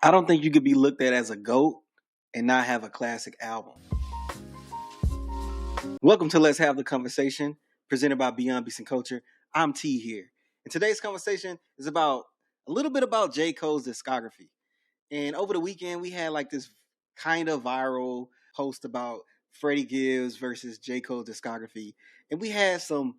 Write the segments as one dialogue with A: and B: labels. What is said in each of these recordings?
A: I don't think you could be looked at as a GOAT and not have a classic album. Welcome to Let's Have the Conversation, presented by Beyond Beats and Culture. I'm T here. And today's conversation is about a little bit about J. Cole's discography. And over the weekend, we had like this kind of viral post about Freddie Gibbs versus J. Cole discography. And we had some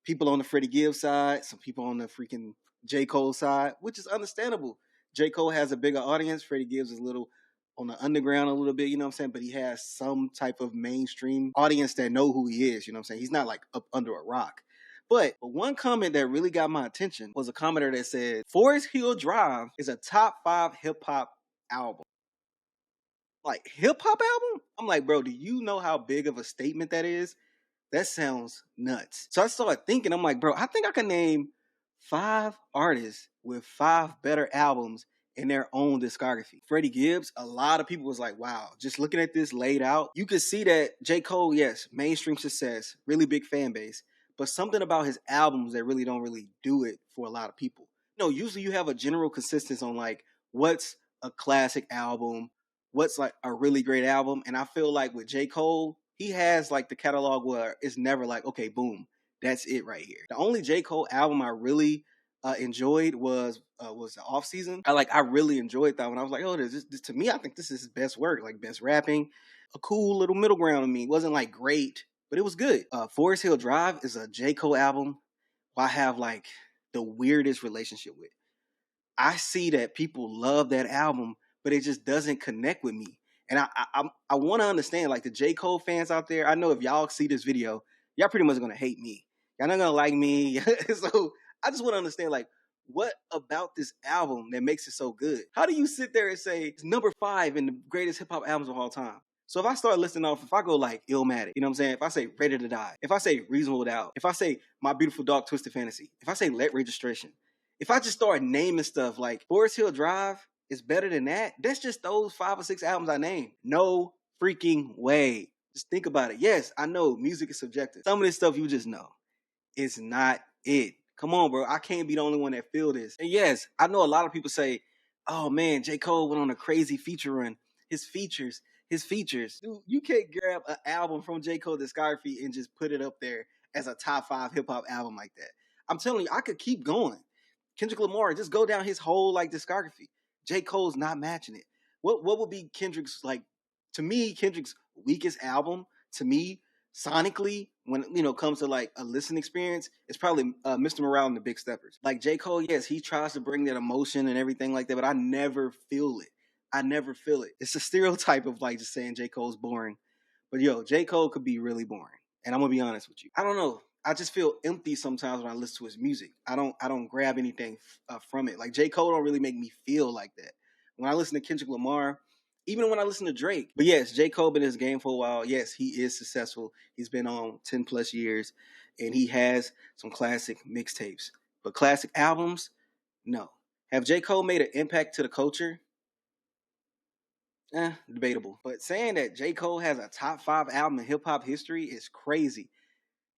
A: people on the Freddie Gibbs side, some people on the freaking J. Cole side, which is understandable. J. Cole has a bigger audience. Freddie Gibbs is a little on the underground a little bit, you know what I'm saying? But he has some type of mainstream audience that know who he is, you know what I'm saying? He's not like up under a rock. But one comment that really got my attention was a commenter that said, Forest Hill Drive is a top 5 hip hop album. Like, hip hop album? I'm like, bro, do you know how big of a statement that is? That sounds nuts. So I started thinking, I'm like, bro, I think I can name 5 artists with 5 better albums in their own discography. Freddie Gibbs, a lot of people was like, wow, just looking at this laid out, you could see that J. Cole, yes, mainstream success, really big fan base, but something about his albums that really don't really do it for a lot of people. Usually you have a general consistency on like what's a classic album, what's like a really great album. And I feel like with J. Cole, he has like the catalog where it's never like, okay, boom, that's it right here. The only J. Cole album I really enjoyed was the Off Season. I really enjoyed that one. I was like, oh, this to me, I think this is his best work, like best rapping, a cool little middle ground to me. It wasn't like great, but it was good. Forest Hill Drive is a J. Cole album I have like the weirdest relationship with. I see that people love that album, but it just doesn't connect with me. And I want to understand, like the J. Cole fans out there. I know if y'all see this video, y'all pretty much gonna hate me. Y'all not gonna like me. So I just want to understand, like, what about this album that makes it so good? How do you sit there and say it's number 5 in the greatest hip hop albums of all time? So if I start listing off, if I go like Illmatic, you know what I'm saying? If I say Ready to Die, if I say Reasonable Doubt, if I say My Beautiful Dark Twisted Fantasy, if I say Let Registration, if I just start naming stuff like Forest Hill Drive is better than that, that's just those 5 or 6 albums I named. No freaking way. Just think about it. Yes, I know music is subjective. Some of this stuff you just know. It's not it. Come on, bro. I can't be the only one that feel this. And yes, I know a lot of people say, oh man, J. Cole went on a crazy feature run. His features. Dude, you can't grab an album from J. Cole discography and just put it up there as a top 5 hip hop album like that. I'm telling you, I could keep going. Kendrick Lamar, just go down his whole like discography. J. Cole's not matching it. What would be Kendrick's like? To me, Kendrick's weakest album, to me, sonically, when comes to like a listening experience, it's probably Mr. Morale and the Big Steppers. Like J. Cole, yes, he tries to bring that emotion and everything like that, but I never feel it. It's a stereotype of like just saying J. Cole's boring. But J. Cole could be really boring. And I'm gonna be honest with you. I don't know. I just feel empty sometimes when I listen to his music. I don't grab anything from it. Like J. Cole don't really make me feel like that. When I listen to Kendrick Lamar, even when I listen to Drake. But yes, J. Cole been in his game for a while. Yes, he is successful. He's been on 10 plus years, and he has some classic mixtapes. But classic albums, no. Have J. Cole made an impact to the culture? Debatable. But saying that J. Cole has a top 5 album in hip hop history is crazy.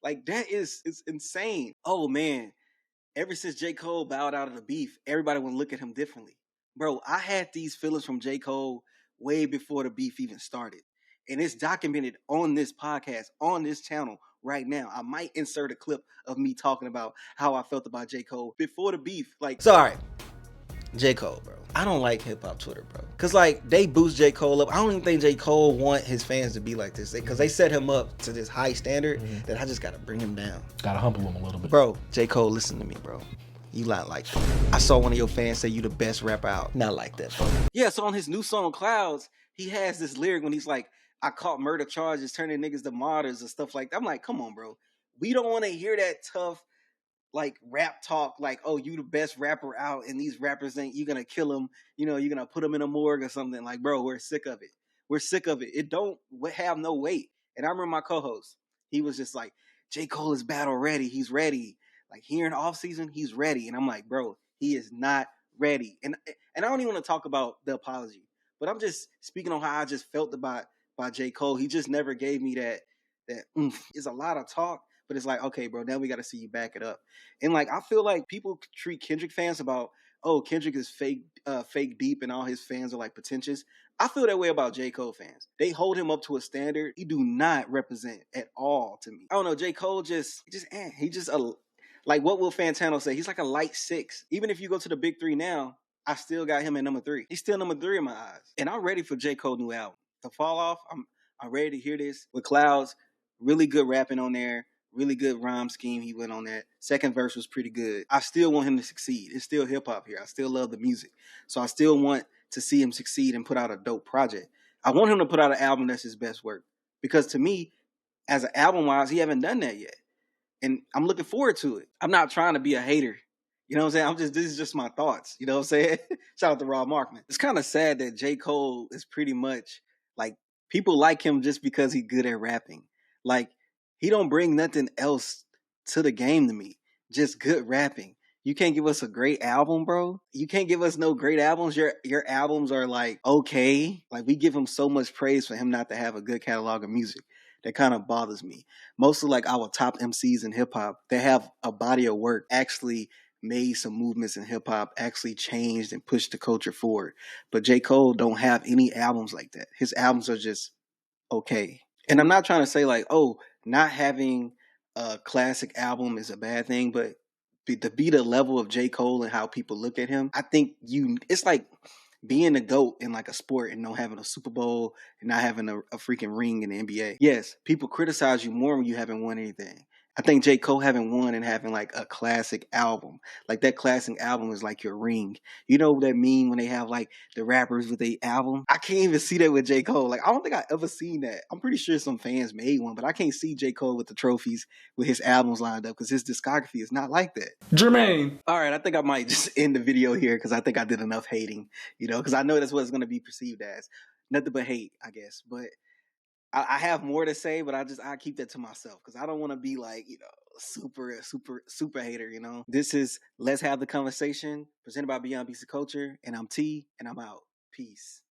A: Like that is it's insane. Oh man, ever since J. Cole bowed out of the beef, everybody would look at him differently. Bro, I had these feelings from J. Cole way before the beef even started. And it's documented on this podcast, on this channel right now. I might insert a clip of me talking about how I felt about J. Cole before the beef. Like, so all right, J. Cole, bro. I don't like hip hop Twitter, bro. Cause like they boost J. Cole up. I don't even think J. Cole want his fans to be like this. Cause they set him up to this high standard that I just gotta bring him down.
B: Gotta humble him a little bit.
A: Bro, J. Cole, listen to me, bro. You not like that. I saw one of your fans say you the best rapper out. Not like that, bro. Yeah, so on his new song Clouds, he has this lyric when he's like, I caught murder charges, turning niggas to martyrs and stuff like that. I'm like, come on, bro. We don't want to hear that tough like rap talk, like, oh, you the best rapper out and these rappers ain't, you gonna kill them, you're gonna put them in a morgue or something. Like, bro, we're sick of it. It don't have no weight. And I remember my co-host, he was just like, J. Cole is battle ready. He's ready. Like here in off season, he's ready. And I'm like, bro, he is not ready. And I don't even want to talk about the apology, but I'm just speaking on how I just felt about J. Cole. He just never gave me that it's a lot of talk, but it's like, okay, bro, now we got to see you back it up. And like, I feel like people treat Kendrick fans about oh, Kendrick is fake deep and all his fans are like pretentious. I feel that way about J. Cole fans. They hold him up to a standard he do not represent at all to me. I don't know, J. Cole he just a like what will Fantano say? He's like a light six. Even if you go to the big three now, I still got him at number three. He's still number three in my eyes. And I'm ready for J. Cole new album. The Fall Off, I'm ready to hear this. With Clouds, really good rapping on there. Really good rhyme scheme he went on that. Second verse was pretty good. I still want him to succeed. It's still hip hop here. I still love the music. So I still want to see him succeed and put out a dope project. I want him to put out an album that's his best work. Because to me, as an album wise, he haven't done that yet. And I'm looking forward to it. I'm not trying to be a hater. You know what I'm saying? This is just my thoughts. You know what I'm saying? Shout out to Rob Markman. It's kind of sad that J. Cole is pretty much like, people like him just because he's good at rapping. Like, he don't bring nothing else to the game to me. Just good rapping. You can't give us a great album, bro. You can't give us no great albums. Your albums are like okay. Like we give him so much praise for him not to have a good catalog of music. That kind of bothers me. Most of like our top MCs in hip hop, they have a body of work actually made some movements in hip hop, actually changed and pushed the culture forward. But J. Cole don't have any albums like that. His albums are just okay. And I'm not trying to say like, oh, not having a classic album is a bad thing, but to be the level of J. Cole and how people look at him, I think it's like being a GOAT in like a sport and not having a Super Bowl and not having a freaking ring in the NBA. Yes, people criticize you more when you haven't won anything. I think J. Cole having won and having like a classic album. Like that classic album is like your ring. You know what that mean when they have like the rappers with a album? I can't even see that with J. Cole. Like I don't think I ever seen that. I'm pretty sure some fans made one, but I can't see J. Cole with the trophies with his albums lined up because his discography is not like that.
B: Jermaine.
A: All right, I think I might just end the video here because I think I did enough hating, because I know that's what it's going to be perceived as. Nothing but hate, I guess. But I have more to say, but I keep that to myself because I don't want to be like, super hater, This is Let's Have the Conversation, presented by Beyond Beats of Culture, and I'm T, and I'm out. Peace.